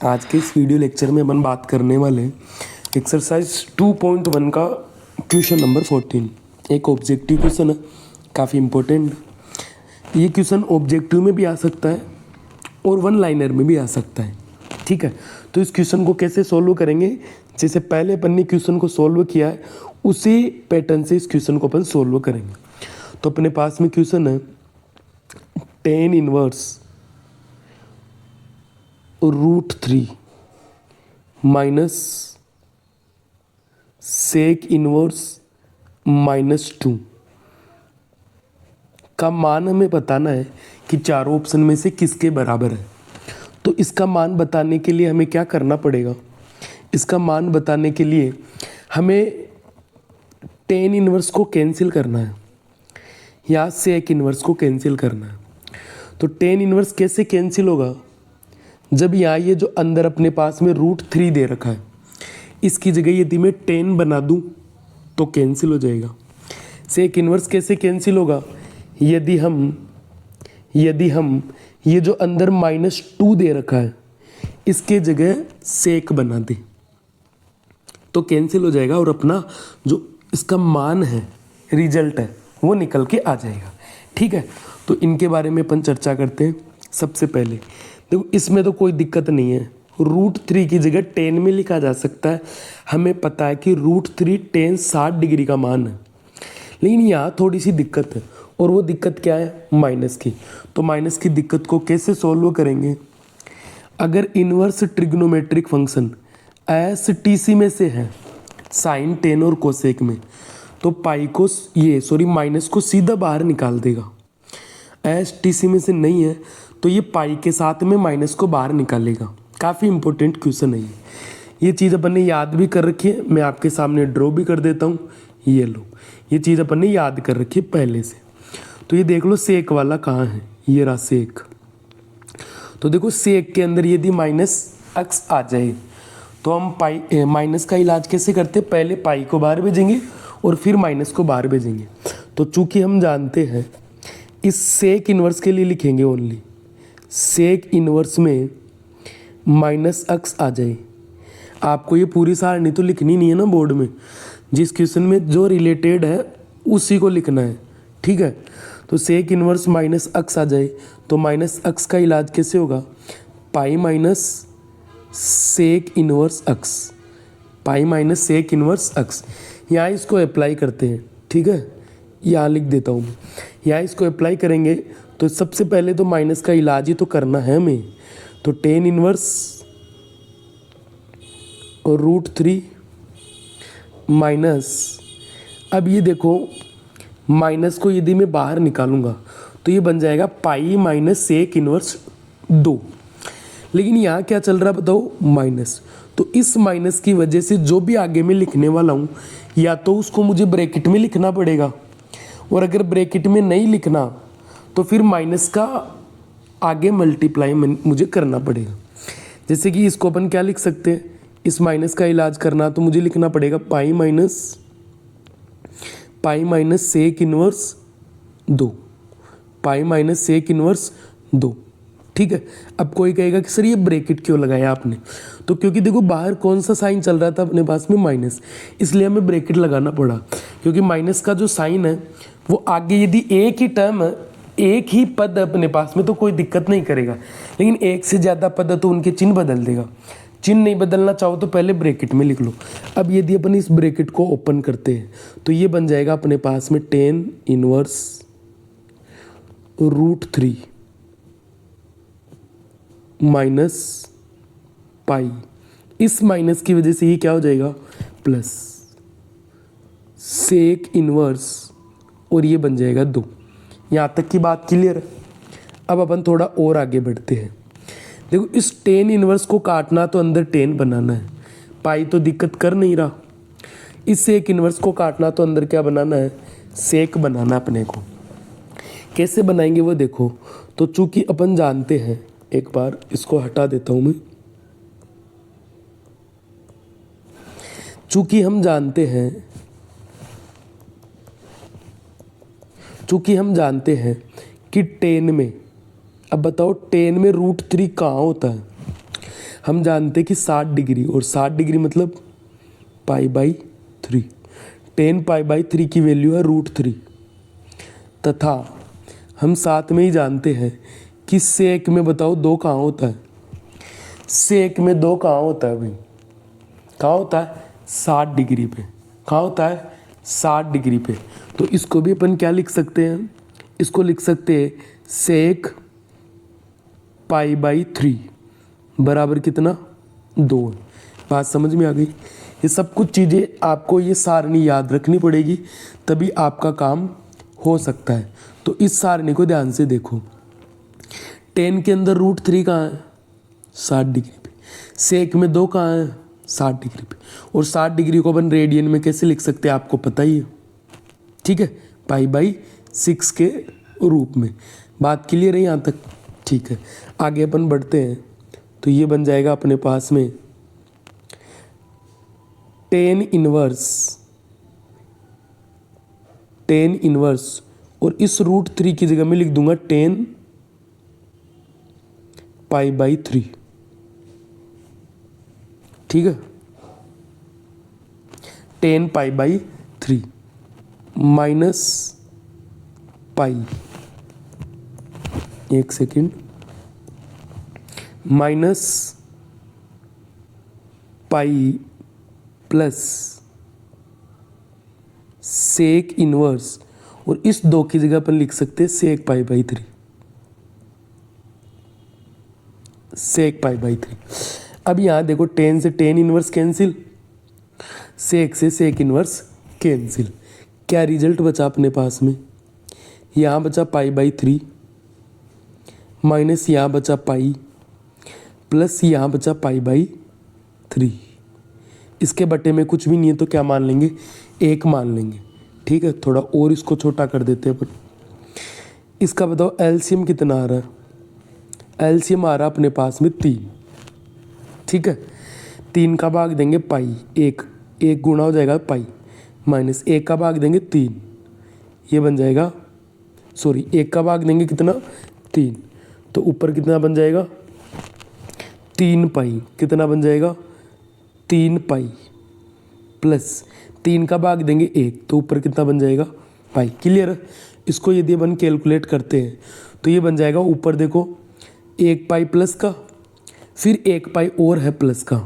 आज के इस वीडियो लेक्चर में अपन बात करने वाले एक्सरसाइज 2.1 का क्वेश्चन नंबर 14। एक ऑब्जेक्टिव क्वेश्चन है, काफ़ी इम्पोर्टेंट। ये क्वेश्चन ऑब्जेक्टिव में भी आ सकता है और वन लाइनर में भी आ सकता है। ठीक है, तो इस क्वेश्चन को कैसे सॉल्व करेंगे, जैसे पहले अपन ने क्वेश्चन को सॉल्व किया है उसी पैटर्न से इस क्वेश्चन को अपन सॉल्व करेंगे। तो अपने पास में क्वेश्चन है tan inverse √3 minus sec inverse -2 का मान हमें बताना है कि चारों ऑप्शन में से किसके बराबर है। तो इसका मान बताने के लिए हमें क्या करना पड़ेगा, इसका मान बताने के लिए हमें tan इनवर्स को कैंसिल करना है या सेक इनवर्स को कैंसिल करना है। तो tan इनवर्स कैसे कैंसिल होगा, जब यहाँ ये जो अंदर अपने पास में √3 दे रखा है, इसकी जगह यदि मैं 10 बना दूँ तो कैंसिल हो जाएगा। सेक इनवर्स कैसे कैंसिल होगा, यदि हम ये जो अंदर -2 दे रखा है इसके जगह सेक बना दें तो कैंसिल हो जाएगा और अपना जो इसका मान है, रिजल्ट है, वो निकल के आ जाएगा। ठीक है, तो इनके बारे में अपन चर्चा करते हैं। सबसे पहले देखो, इसमें तो कोई दिक्कत नहीं है, √3 की जगह 10 में लिखा जा सकता है। हमें पता है कि √3 tan 60 डिग्री का मान है, लेकिन यहाँ थोड़ी सी दिक्कत है, और वो दिक्कत क्या है, माइनस की। तो माइनस की दिक्कत को कैसे सॉल्व करेंगे, अगर इन्वर्स ट्रिग्नोमेट्रिक फंक्शन एस में से है, साइन, टेन और कोसेक में, तो पाई को माइनस को सीधा बाहर निकाल देगा। एस में से नहीं है तो ये पाई के साथ में माइनस को बाहर निकालेगा। काफ़ी इंपॉर्टेंट क्वेश्चन है ये चीज़ अपन ने याद भी कर रखी है। मैं आपके सामने ड्रॉ भी कर देता हूँ, ये लो, ये चीज़ अपन ने याद कर रखी है पहले से। तो ये देख लो सेक वाला कहाँ है, ये रहा सेक। तो देखो सेक के अंदर यदि -x आ जाए तो हम माइनस का इलाज कैसे करते हैं, पहले पाई को बाहर भेजेंगे और फिर माइनस को बाहर भेजेंगे। तो चूंकि हम जानते हैं, इस सेक इनवर्स के लिए लिखेंगे ओनली, सेक इनवर्स में -x आ जाए। आपको ये पूरी सारणी तो लिखनी नहीं है ना बोर्ड में, जिस क्वेश्चन में जो रिलेटेड है उसी को लिखना है। ठीक है, तो सेक इनवर्स -x आ जाए तो -x का इलाज कैसे होगा, pi minus sec inverse x, pi minus sec inverse x। यहाँ इसको अप्लाई करते हैं। ठीक है, यहाँ लिख देता हूँ मैं, यहाँ इसको अप्लाई करेंगे तो सबसे पहले तो माइनस का इलाज ही तो करना है हमें। तो tan इनवर्स और √3 माइनस, अब ये देखो माइनस को यदि मैं बाहर निकालूंगा तो ये बन जाएगा पाई माइनस सेक इनवर्स 2। लेकिन यहाँ क्या चल रहा है बताओ, माइनस। तो इस माइनस की वजह से जो भी आगे में लिखने वाला हूँ, या तो उसको मुझे ब्रैकेट में लिखना पड़ेगा, और अगर ब्रैकेट में नहीं लिखना तो फिर माइनस का आगे मल्टीप्लाई मुझे करना पड़ेगा। जैसे कि इसको अपन क्या लिख सकते हैं, इस माइनस का इलाज करना तो मुझे लिखना पड़ेगा pi minus sec inverse 2, pi minus sec inverse 2। ठीक है, अब कोई कहेगा कि सर ये ब्रैकेट क्यों लगाया आपने, तो क्योंकि देखो बाहर कौन सा साइन चल रहा था अपने पास में, माइनस, इसलिए हमें ब्रैकेट लगाना पड़ा। क्योंकि माइनस का जो साइन है वो आगे यदि एक ही टर्म है, एक ही पद अपने पास में तो कोई दिक्कत नहीं करेगा, लेकिन एक से ज़्यादा पद है तो उनके चिन्ह बदल देगा। चिन्ह नहीं बदलना चाहो तो पहले ब्रैकेट में लिख लो। अब यदि अपन इस ब्रैकेट को ओपन करते हैं तो ये बन जाएगा अपने पास में tan इनवर्स √3 माइनस पाई, इस माइनस की वजह से ये क्या हो जाएगा, प्लस सेक इनवर्स, और ये बन जाएगा 2। यहाँ तक की बात क्लियर है। अब अपन थोड़ा और आगे बढ़ते हैं। देखो इस tan इनवर्स को काटना तो अंदर tan बनाना है, पाई तो दिक्कत कर नहीं रहा। इस सेक इनवर्स को काटना तो अंदर क्या बनाना है, सेक बनाना अपने को। कैसे बनाएंगे वो देखो। तो चूंकि अपन जानते हैं, एक बार इसको हटा देता हूँ मैं, चूंकि हम जानते हैं कि tan में, अब बताओ tan में √3 कहाँ होता है, हम जानते हैं कि 60 डिग्री, और 60 डिग्री मतलब π/3। tan π/3 की वैल्यू है √3। तथा हम साथ में ही जानते हैं कि सेक में बताओ 2 कहाँ होता है? सेक में 2 कहाँ होता है भाई? कहाँ होता है? 60 डिग्री पे। कहाँ होता है? 60 डिग्री पे। तो इसको भी अपन क्या लिख सकते हैं? इसको लिख सकते हैं सेक π/3 बराबर कितना? 2। बात समझ में आ गई? ये सब कुछ चीज़ें आपको ये सारणी याद रखनी पड़ेगी, तभी आपका काम हो सकता है। तो इस सारणी को ध्यान से देखो। tan के अंदर √3 कहाँ है? 60 डिग्री पे। सेक में 2 कहाँ है? 60 डिग्री पे। और 60 डिग्री को अपन रेडियन में कैसे लिख सकते हैं आपको पता ही है, ठीक है, π/6 के रूप में। बात क्लियर है यहाँ तक? ठीक है, आगे अपन बढ़ते हैं। तो ये बन जाएगा अपने पास में tan इनवर्स, और इस √3 की जगह में लिख दूंगा tan π/3। ठीक है, tan π/3 माइनस पाई, एक second, minus pi plus sec inverse, और इस 2 की जगह अपन लिख सकते हैं सेक π/3। सेक π/3। अब यहाँ देखो tan से tan इनवर्स कैंसिल, सेक से सेक इनवर्स कैंसिल। क्या रिजल्ट बचा अपने पास में? यहाँ बचा π/3 माइनस यहाँ बचा पाई प्लस यहाँ बचा π/3। इसके बटे में कुछ भी नहीं है तो क्या मान लेंगे? 1 मान लेंगे। ठीक है, थोड़ा और इसको छोटा कर देते हैं अपन। इसका बताओ एलसीएम कितना आ रहा है? एलसीएम आ रहा है अपने पास में 3। ठीक है, 3 का भाग देंगे पाई, एक गुणा हो जाएगा पाई, माइनस 1 का भाग देंगे 3, ये बन जाएगा, सॉरी 1 का भाग देंगे कितना? 3, तो ऊपर कितना बन जाएगा? 3 पाई। कितना बन जाएगा? 3 पाई प्लस 3 का भाग देंगे 1, तो ऊपर कितना बन जाएगा? पाई। क्लियर? इसको यदि अपन कैलकुलेट करते हैं तो ये बन जाएगा, ऊपर देखो 1 पाई प्लस का, फिर 1 पाई और है प्लस का,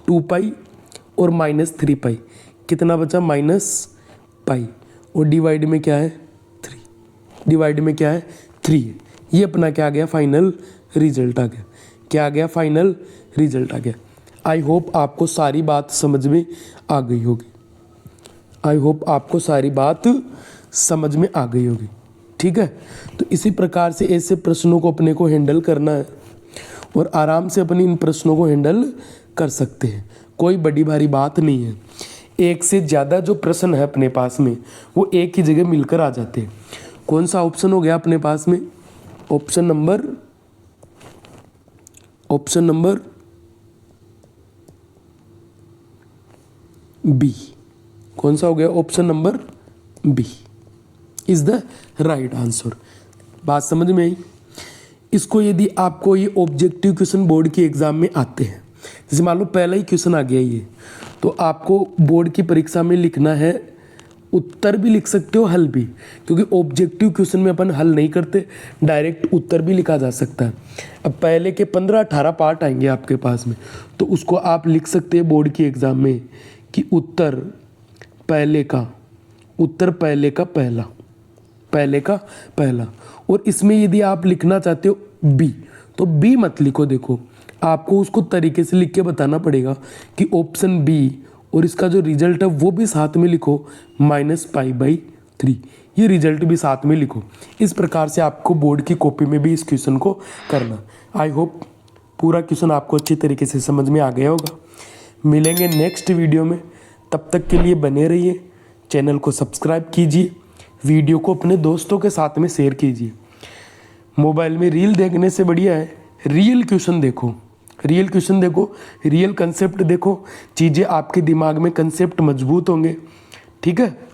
2 पाई और माइनस 3 पाई। कितना बचा? माइनस पाई, और डिवाइड में क्या है? 3। डिवाइड में क्या है? 3। ये अपना क्या आ गया? फाइनल रिजल्ट आ गया। क्या आ गया? फाइनल रिजल्ट आ गया। आई होप आपको सारी बात समझ में आ गई होगी। आई होप आपको सारी बात समझ में आ गई होगी। ठीक है, तो इसी प्रकार से ऐसे प्रश्नों को अपने को हैंडल करना है, और आराम से अपनी इन प्रश्नों को हैंडल कर सकते हैं। कोई बड़ी भारी बात नहीं है। एक से ज़्यादा जो प्रश्न है अपने पास में वो एक ही जगह मिलकर आ जाते हैं। कौन सा ऑप्शन हो गया अपने पास में? Option number B. कौन सा हो गया? Option number B is the right answer. बात समझ में आई? इसको यदि आपको ये ऑब्जेक्टिव क्वेश्चन बोर्ड के एग्जाम में आते हैं, जैसे मान लो पहला ही क्वेश्चन आ गया ये, तो आपको बोर्ड की परीक्षा में लिखना है, उत्तर भी लिख सकते हो, हल भी, क्योंकि ऑब्जेक्टिव क्वेश्चन में अपन हल नहीं करते, डायरेक्ट उत्तर भी लिखा जा सकता है। अब पहले के 15-18 पार्ट आएंगे आपके पास में, तो उसको आप लिख सकते हैं बोर्ड की एग्जाम में कि उत्तर पहले का पहला। और इसमें यदि आप लिखना चाहते हो बी, तो बी मत लिखो। देखो आपको उसको तरीके से लिख के बताना पड़ेगा कि ऑप्शन बी, और इसका जो रिजल्ट है वो भी साथ में लिखो, -π/3। ये रिजल्ट भी साथ में लिखो। इस प्रकार से आपको बोर्ड की कॉपी में भी इस क्वेश्चन को करना। आई होप पूरा क्वेश्चन आपको अच्छी तरीके से समझ में आ गया होगा। मिलेंगे नेक्स्ट वीडियो में, तब तक के लिए बने रहिए। चैनल को सब्सक्राइब कीजिए, वीडियो को अपने दोस्तों के साथ में शेयर कीजिए। मोबाइल में रील देखने से बढ़िया है रियल क्वेश्चन देखो, रियल कंसेप्ट देखो, चीज़ें आपके दिमाग में कंसेप्ट मजबूत होंगे। ठीक है।